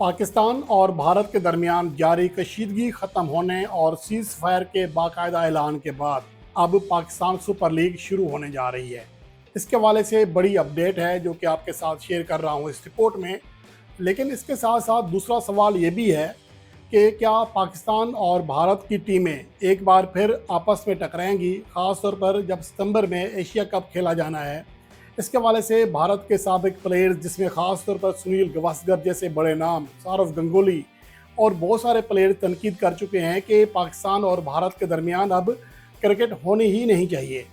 पाकिस्तान और भारत के दरमियान जारी कशीदगी ख़त्म होने और सीज़ फायर के बाकायदा ऐलान के बाद अब पाकिस्तान सुपर लीग शुरू होने जा रही है। इसके हवाले से बड़ी अपडेट है जो कि आपके साथ शेयर कर रहा हूँ इस रिपोर्ट में। लेकिन इसके साथ साथ दूसरा सवाल ये भी है कि क्या पाकिस्तान और भारत की टीमें एक बार फिर आपस में टकराएंगी, ख़ास तौर पर जब सितंबर में एशिया कप खेला जाना है। इसके हवाले से भारत के साबिक प्लेयर्स, जिसमें ख़ास तौर पर सुनील गावस्कर जैसे बड़े नाम, सौरव गंगोली और बहुत सारे प्लेयर्स तनकीद कर चुके हैं कि पाकिस्तान और भारत के दरमियान अब क्रिकेट होनी ही नहीं चाहिए।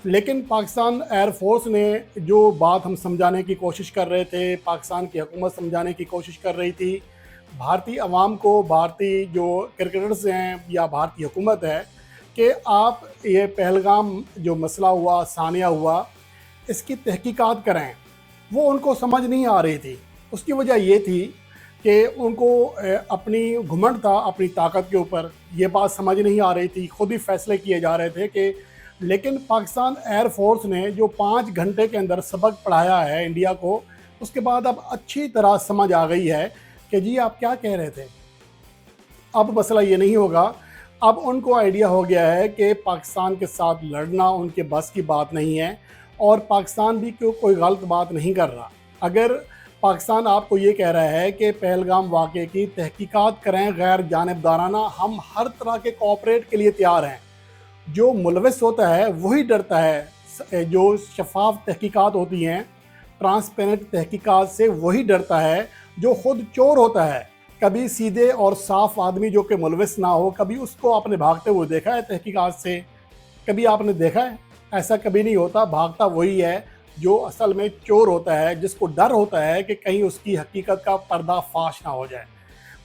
लेकिन पाकिस्तान एयरफोर्स ने जो बात हम समझाने की कोशिश कर रहे थे, पाकिस्तान की हुकूमत समझाने की कोशिश कर रही थी, भारतीय अवाम को, भारतीय जो क्रिकेटर्स हैं या भारतीय हुकूमत है, कि आप ये पहलगाम जो मसला हुआ, सानिया हुआ, इसकी तहकीकात कराएं, वो उनको समझ नहीं आ रही थी। उसकी वजह ये थी कि उनको अपनी घुमंड था अपनी ताकत के ऊपर, ये बात समझ नहीं आ रही थी। खुद ही फैसले किए जा रहे थे कि लेकिन पाकिस्तान एयरफोर्स ने जो 5 घंटे के अंदर सबक पढ़ाया है इंडिया को, उसके बाद अब अच्छी तरह समझ आ गई है कि जी आप क्या कह रहे थे। अब मसला ये नहीं होगा। अब उनको आइडिया हो गया है कि पाकिस्तान के साथ लड़ना उनके बस की बात नहीं है और पाकिस्तान भी कोई गलत बात नहीं कर रहा। अगर पाकिस्तान आपको ये कह रहा है कि पहलगाम वाक़े की तहकीकात करें गैर जानिबदाराना, हम हर तरह के कोऑपरेट के लिए तैयार हैं। जो मुलविस होता है वही डरता है। जो शफाफ तहकीकात होती हैं, ट्रांसपेरेंट तहकीकात से वही डरता है जो ख़ुद चोर होता है। कभी सीधे और साफ आदमी जो कि मुलविस ना हो, कभी उसको आपने भागते हुए देखा है तहकीकात से? कभी आपने देखा है? ऐसा कभी नहीं होता। भागता वही है जो असल में चोर होता है, जिसको डर होता है कि कहीं उसकी हकीकत का पर्दाफाश ना हो जाए।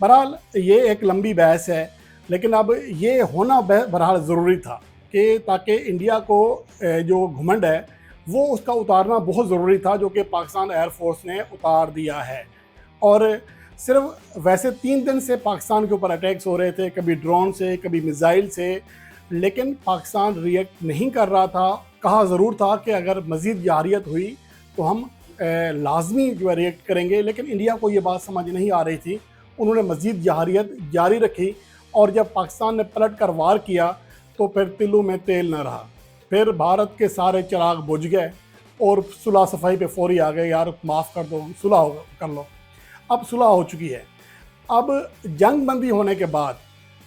बहरहाल ये एक लंबी बहस है, लेकिन अब ये होना बहरहाल ज़रूरी था कि ताकि इंडिया को जो घुमंड है वो उसका उतारना बहुत ज़रूरी था, जो कि पाकिस्तान एयरफोर्स ने उतार दिया है। और सिर्फ वैसे 3 दिन से पाकिस्तान के ऊपर अटैक्स हो रहे थे, कभी ड्रोन से, कभी मिसाइल से, लेकिन पाकिस्तान रिएक्ट नहीं कर रहा था। कहा ज़रूर था कि अगर मज़ीद जारियत हुई तो हम लाजमी जो है रिएक्ट करेंगे, लेकिन इंडिया को ये बात समझ नहीं आ रही थी। उन्होंने मज़ीद जारियत जारी रखी और जब पाकिस्तान ने पलट कर वार किया तो फिर तिल्लू में तेल न रहा। फिर भारत के सारे चिराग बुझ गए और सुलह सफाई पे फौरी आ गए, यार माफ़ कर दो, सुलह कर लो। अब सुलह हो चुकी है। अब जंग बंदी होने के बाद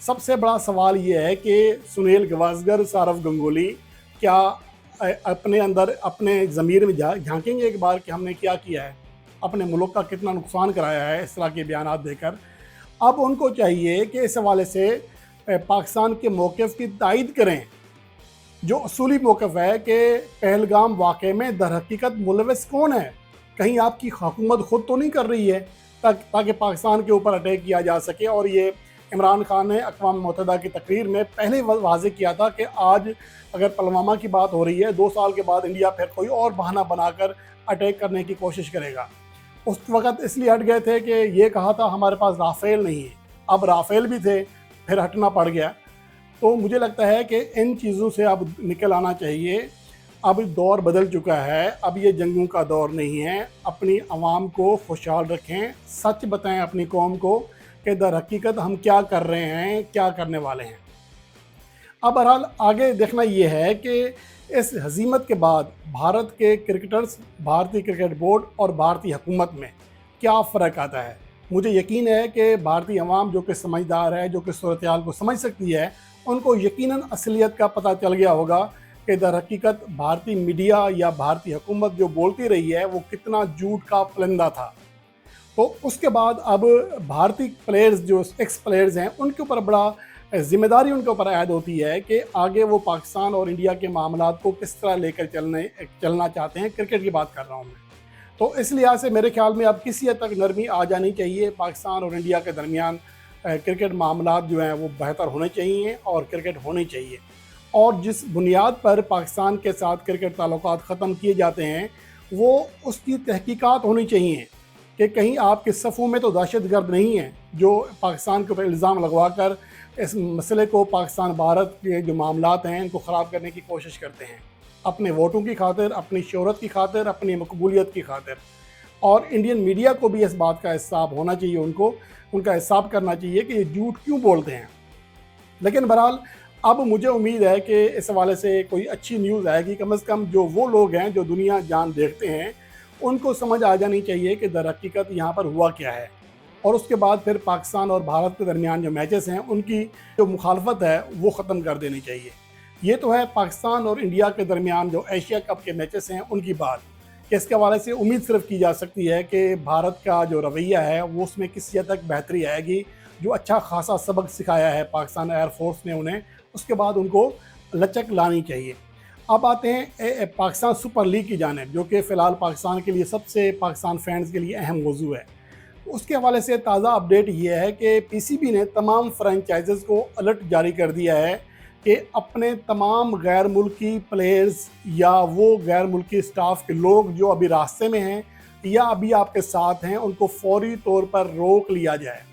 सबसे बड़ा सवाल ये है कि सुनील गावस्कर, सौरव गंगोली क्या अपने अंदर, अपने ज़मीर में झांकेंगे एक बार कि हमने क्या किया है, अपने मुल्क का कितना नुकसान कराया है इस तरह के बयान देकर। अब उनको चाहिए कि इस हवाले से पाकिस्तान के मौक़िफ़ की तायीद करें, जो असूली मौक़िफ़ है कि पहलगाम वाक़े में दर हकीकत मुलविस कौन है। कहीं आपकी हुकूमत ख़ुद तो नहीं कर रही है ताकि पाकिस्तान के ऊपर अटैक किया जा सके। और ये इमरान खान ने अक़वाम मुत्तहिदा की तकरीर में पहले वाज़ेह किया था कि आज अगर पुलवामा की बात हो रही है, 2 साल के बाद इंडिया फिर कोई और बहाना बनाकर अटैक करने की कोशिश करेगा। उस वक़्त इसलिए हट गए थे कि ये कहा था हमारे पास राफ़ेल नहीं है। अब राफ़ेल भी थे, फिर हटना पड़ गया। तो मुझे लगता है कि इन चीज़ों से अब निकल आना चाहिए। अब दौर बदल चुका है, अब ये जंगों का दौर नहीं है। अपनी आवाम को खुशहाल रखें, सच बताएं अपनी कौम को कि दर हकीकत हम क्या कर रहे हैं, क्या करने वाले हैं। अब बहरहाल आगे देखना ये है कि इस हज़ीमत के बाद भारत के क्रिकेटर्स, भारतीय क्रिकेट बोर्ड और भारतीय हुकूमत में क्या फ़र्क आता है। मुझे यकीन है कि भारतीय अवाम जो कि समझदार है, जो कि सूरत-ए-हाल को समझ सकती है, उनको यकीनन असलियत का पता चल गया होगा कि दर हकीकत भारतीय मीडिया या भारतीय हुकूमत जो बोलती रही है वो कितना झूठ का परिंदा था। तो उसके बाद अब भारतीय प्लेयर्स, जो एक्स प्लेयर्स हैं, उनके ऊपर बड़ा ज़िम्मेदारी उनके ऊपर आयद होती है कि आगे वो पाकिस्तान और इंडिया के मामलात को किस तरह लेकर चलना चाहते हैं। क्रिकेट की बात कर रहा हूँ मैं। तो इस लिहाज से मेरे ख्याल में अब किसी हद तक नरमी आ जानी चाहिए। पाकिस्तान और इंडिया के दरमियान क्रिकेट मामलात जो हैं वो बेहतर होने चाहिए और क्रिकेट होनी चाहिए। और जिस बुनियाद पर पाकिस्तान के साथ क्रिकेट ताल्लुकात ख़त्म किए जाते हैं, वो उसकी तहकीकात होनी चाहिए कि कहीं आपके सफ़ों में तो दहशतगर्द नहीं हैं जो पाकिस्तान के ऊपर इल्ज़ाम लगवा कर इस मसले को, पाकिस्तान भारत के जो मामलात हैं, इनको ख़राब करने की कोशिश करते हैं, अपने वोटों की खातिर, अपनी शोहरत की खातिर, अपनी मकबूलियत की खातिर। اور انڈین میڈیا کو بھی اس بات کا احساس ہونا چاہیے، ان کا احساس کرنا چاہیے کہ یہ جھوٹ کیوں بولتے ہیں۔ لیکن بہرحال اب مجھے امید ہے کہ اس حوالے سے کوئی اچھی نیوز آئے گی، کم از کم جو وہ لوگ ہیں جو دنیا جان دیکھتے ہیں ان کو سمجھ آ جانی چاہیے کہ در حقیقت یہاں پر ہوا کیا ہے، اور اس کے بعد پھر پاکستان اور بھارت کے درمیان جو میچز ہیں ان کی جو مخالفت ہے وہ ختم کر دینی چاہیے۔ یہ تو ہے پاکستان اور انڈیا کے درمیان جو ایشیا کپ کے میچز ہیں ان کی بات، کہ اس کے حوالے سے امید صرف کی جا سکتی ہے کہ بھارت کا جو رویہ ہے وہ اس میں کسی حد تک بہتری آئے گی، جو اچھا خاصا سبق سکھایا ہے پاکستان ایئر فورس نے انہیں، اس کے بعد ان کو لچک لانی چاہیے۔ اب آتے ہیں پاکستان سپر لیگ کی جانب، جو کہ فی الحال پاکستان کے لیے سب سے پاکستان فینز کے لیے اہم موضوع ہے۔ اس کے حوالے سے تازہ اپڈیٹ یہ ہے کہ پی سی بی نے تمام فرنچائزز کو الرٹ جاری کر دیا ہے کہ اپنے تمام غیر ملکی پلیئرز یا وہ غیر ملکی سٹاف کے لوگ جو ابھی راستے میں ہیں یا ابھی آپ کے ساتھ ہیں ان کو فوری طور پر روک لیا جائے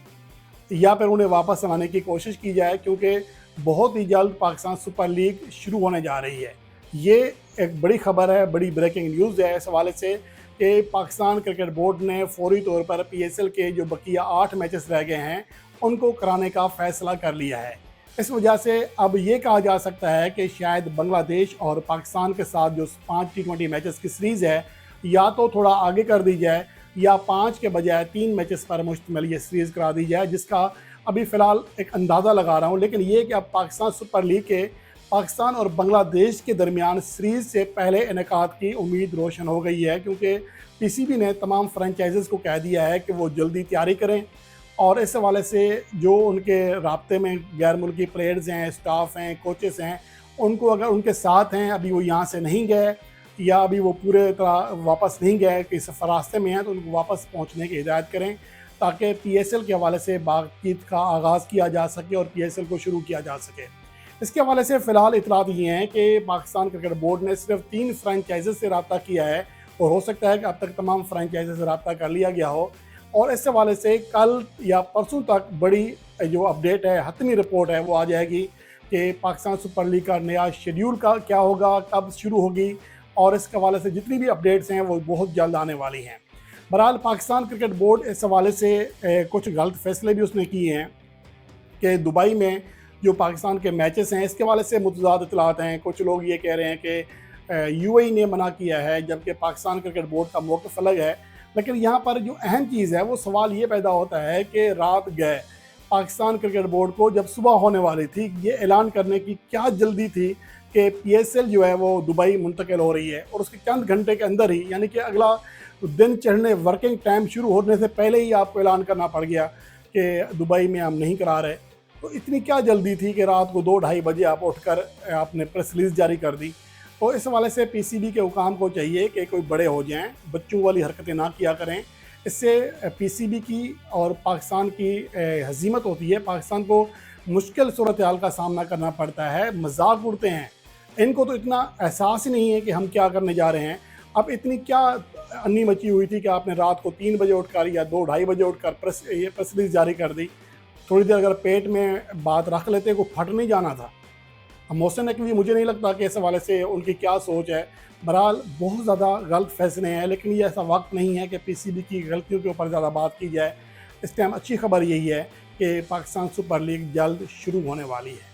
یا پھر انہیں واپس لانے کی کوشش کی جائے، کیونکہ بہت ہی جلد پاکستان سپر لیگ شروع ہونے جا رہی ہے۔ یہ ایک بڑی خبر ہے، بڑی بریکنگ نیوز ہے اس حوالے سے کہ پاکستان کرکٹ بورڈ نے فوری طور پر پی ایس ایل کے جو بقیہ 8 میچز رہ گئے ہیں ان کو کرانے کا فیصلہ کر لیا ہے۔ اس وجہ سے اب یہ کہا جا سکتا ہے کہ شاید بنگلہ دیش اور پاکستان کے ساتھ جو 5 T20 میچز کی سیریز ہے یا تو تھوڑا آگے کر دی جائے یا 5 کے بجائے 3 میچز پر مشتمل یہ سیریز کرا دی جائے، جس کا ابھی فی الحال ایک اندازہ لگا رہا ہوں۔ لیکن یہ کہ اب پاکستان سپر لیگ کے پاکستان اور بنگلہ دیش کے درمیان سیریز سے پہلے انعقاد کی امید روشن ہو گئی ہے، کیونکہ پی سی بی نے تمام فرنچائزز کو کہہ دیا ہے کہ وہ جلدی تیاری کریں، اور اس حوالے سے جو ان کے رابطے میں غیر ملکی پلیئرز ہیں، سٹاف ہیں، کوچز ہیں، ان کو اگر ان کے ساتھ ہیں، ابھی وہ یہاں سے نہیں گئے یا ابھی وہ پورے طرح واپس نہیں گئے کہ سفر راستے میں ہیں، تو ان کو واپس پہنچنے کی ہدایت کریں تاکہ پی ایس ایل کے حوالے سے بات چیت کا آغاز کیا جا سکے اور پی ایس ایل کو شروع کیا جا سکے۔ اس کے حوالے سے فی الحال اطلاعات یہ ہیں کہ پاکستان کرکٹ بورڈ نے صرف 3 فرنچائزز سے رابطہ کیا ہے، اور ہو سکتا ہے کہ اب تک تمام فرنچائزز سے رابطہ کر لیا گیا ہو، اور اس حوالے سے کل یا پرسوں تک بڑی جو اپڈیٹ ہے، حتمی رپورٹ ہے، وہ آ جائے گی کہ پاکستان سپر لیگ کا نیا شیڈیول کا کیا ہوگا، کب شروع ہوگی، اور اس کے حوالے سے جتنی بھی اپڈیٹس ہیں وہ بہت جلد آنے والی ہیں۔ بہرحال پاکستان کرکٹ بورڈ اس حوالے سے کچھ غلط فیصلے بھی اس نے کیے ہیں کہ دبئی میں جو پاکستان کے میچز ہیں اس کے حوالے سے متضاد اطلاعات ہیں۔ کچھ لوگ یہ کہہ رہے ہیں کہ یو اے ای نے منع کیا ہے، جبکہ پاکستان کرکٹ بورڈ کا موقف الگ ہے۔ لیکن یہاں پر جو اہم چیز ہے وہ سوال یہ پیدا ہوتا ہے کہ رات گئے پاکستان کرکٹ بورڈ کو جب صبح ہونے والی تھی یہ اعلان کرنے کی کیا جلدی تھی کہ پی ایس ایل جو ہے وہ دبئی منتقل ہو رہی ہے، اور اس کے چند گھنٹے کے اندر ہی، یعنی کہ اگلا دن چڑھنے ورکنگ ٹائم شروع ہونے سے پہلے ہی آپ کو اعلان کرنا پڑ گیا کہ دبئی میں ہم نہیں کرا رہے۔ تو اتنی کیا جلدی تھی کہ رات کو 2-2:30 بجے آپ اٹھ کر آپ نے پریس ریلیز جاری کر دی؟ تو اس حوالے سے پی سی بی کے حکام کو چاہیے کہ کوئی بڑے ہو جائیں، بچوں والی حرکتیں نہ کیا کریں۔ اس سے پی سی بی کی اور پاکستان کی ہزیمت ہوتی ہے، پاکستان کو مشکل صورتحال کا سامنا کرنا پڑتا ہے، مذاق اڑتے ہیں۔ ان کو تو اتنا احساس ہی نہیں ہے کہ ہم کیا کرنے جا رہے ہیں۔ اب اتنی کیا انی مچی ہوئی تھی کہ آپ نے رات کو 3 بجے اٹھ کر یا 2-2:30 بجے اٹھ کر پریس ریلیز جاری کر دی؟ تھوڑی دیر اگر پیٹ میں بات رکھ لیتے کو پھٹ نہیں جانا تھا؟ محسن نقوی مجھے نہیں لگتا کہ اس حوالے سے ان کی کیا سوچ ہے۔ بہرحال بہت زیادہ غلط فیصلے ہیں، لیکن یہ ایسا وقت نہیں ہے کہ پی سی بی کی غلطیوں کے اوپر زیادہ بات کی جائے۔ اس ٹائم اچھی خبر یہی ہے کہ پاکستان سپر لیگ جلد شروع ہونے والی ہے۔